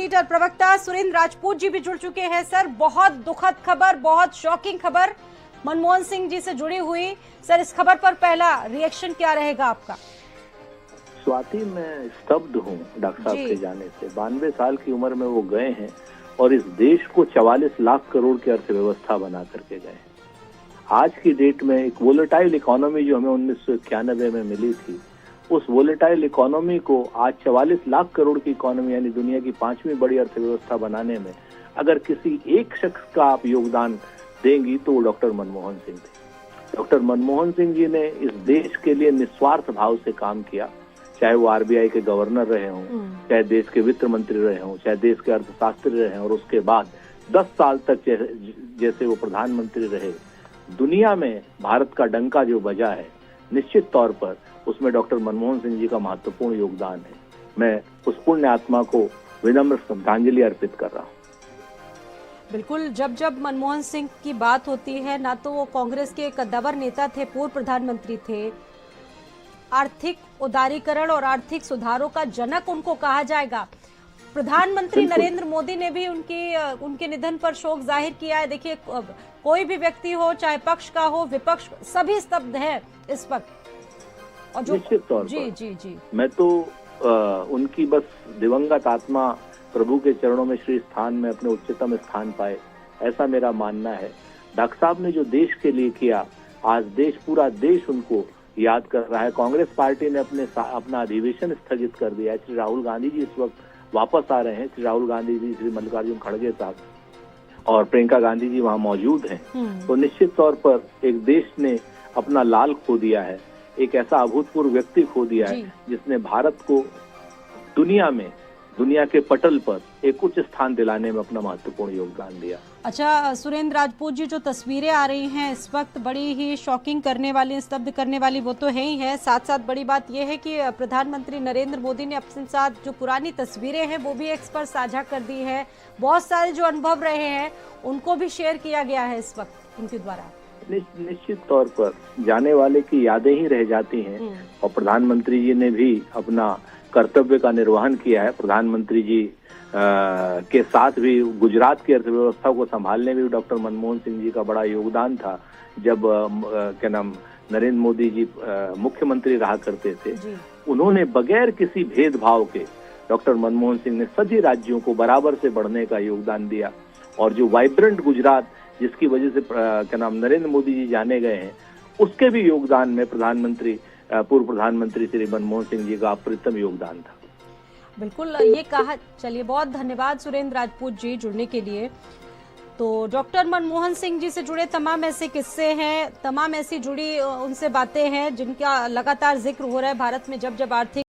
Leader प्रवक्ता सुरेंद्र राजपूत जी भी जुड़ चुके हैं। सर, बहुत दुखद खबर, बहुत शॉकिंग खबर मनमोहन सिंह जी से जुड़ी हुई। सर, इस खबर पर पहला रिएक्शन क्या रहेगा आपका? स्वाति, मैं स्तब्ध हूँ डॉक्टर साहब के जाने से। 92 साल की उम्र में वो गए हैं और इस देश को 44 लाख करोड़ की अर्थव्यवस्था बना करके गए। आज की डेट में एक वोलेटाइल इकोनॉमी जो हमें 1991 में मिली थी, उस वोलेटाइल इकोनॉमी को आज 44 लाख करोड़ की इकोनॉमी यानी दुनिया की 5वीं बड़ी अर्थव्यवस्था बनाने में अगर किसी एक शख्स का आप योगदान देंगी तो वो डॉक्टर मनमोहन सिंह थे। डॉक्टर मनमोहन सिंह जी ने इस देश के लिए निस्वार्थ भाव से काम किया, चाहे वो आरबीआई के गवर्नर रहे हों, चाहे देश के वित्त मंत्री रहे हों, चाहे देश के अर्थशास्त्री रहे हों, और उसके बाद 10 साल तक जैसे वो प्रधानमंत्री रहे। दुनिया में भारत का डंका जो बजा है, निश्चित तौर पर उसमें डॉक्टर मनमोहन सिंह जी का महत्वपूर्ण योगदान है। मैं उस पुण्य आत्मा को विनम्र श्रद्धांजलि अर्पित कर रहा हूँ। बिल्कुल, जब जब मनमोहन सिंह की बात होती है, ना तो वो कांग्रेस के एक कद्दावर नेता थे, पूर्व प्रधानमंत्री थे, आर्थिक उदारीकरण और आर्थिक सुधारों का जनक उनको कहा जाएगा। प्रधानमंत्री नरेंद्र मोदी ने भी उनके निधन पर शोक जाहिर किया है। देखिए, कोई भी व्यक्ति हो, चाहे पक्ष का हो, विपक्ष, सभी स्तब्ध है इस वक्त। और जो निश्चित तौर पर जी मैं तो उनकी बस दिवंगत आत्मा प्रभु के चरणों में श्री स्थान में अपने उच्चतम स्थान पाए, ऐसा मेरा मानना है। डॉक्टर साहब ने जो देश के लिए किया, आज पूरा देश उनको याद कर रहा है। कांग्रेस पार्टी ने अपना अधिवेशन स्थगित कर दिया है। श्री राहुल गांधी जी इस वक्त वापस आ रहे हैं। श्री राहुल गांधी जी, श्री मल्लिकार्जुन खड़गे साहब और प्रियंका गांधी जी वहां मौजूद हैं। तो निश्चित तौर पर एक देश ने अपना लाल खो दिया है, एक ऐसा अभूतपूर्व व्यक्ति खो दिया है जिसने भारत को दुनिया के पटल पर एक उच्च स्थान दिलाने में अपना महत्वपूर्ण योगदान दिया। अच्छा सुरेंद्र राजपूत जी, जो तस्वीरें आ रही हैं इस वक्त बड़ी ही शॉकिंग करने वाली, स्तब्ध करने वाली, वो तो है ही है। साथ साथ बड़ी बात यह है कि प्रधानमंत्री नरेंद्र मोदी ने अपने साथ जो पुरानी तस्वीरें हैं वो भी एक्स पर साझा कर दी है। बहुत सारे जो अनुभव रहे हैं उनको भी शेयर किया गया है इस वक्त उनके द्वारा। निश्चित तौर पर जाने वाले की यादें ही रह जाती हैं और प्रधानमंत्री जी ने भी अपना कर्तव्य का निर्वहन किया है। प्रधानमंत्री जी के साथ भी गुजरात की अर्थव्यवस्था को संभालने में भी डॉक्टर मनमोहन सिंह जी का बड़ा योगदान था। जब नरेंद्र मोदी जी मुख्यमंत्री रहा करते थे, उन्होंने बगैर किसी भेदभाव के डॉक्टर मनमोहन सिंह ने सभी राज्यों को बराबर से बढ़ने का योगदान दिया। और जो वाइब्रेंट गुजरात जिसकी वजह से नरेंद्र मोदी जी जाने गए हैं, उसके भी योगदान में पूर्व प्रधानमंत्री श्री मनमोहन सिंह जी का अप्रतिम योगदान था। बिल्कुल, ये कहा। चलिए, बहुत धन्यवाद सुरेंद्र राजपूत जी जुड़ने के लिए। तो डॉक्टर मनमोहन सिंह जी से जुड़े तमाम ऐसे किस्से हैं, तमाम ऐसी जुड़ी उनसे बातें हैं जिनका लगातार जिक्र हो रहा है। भारत में जब जब आर्थिक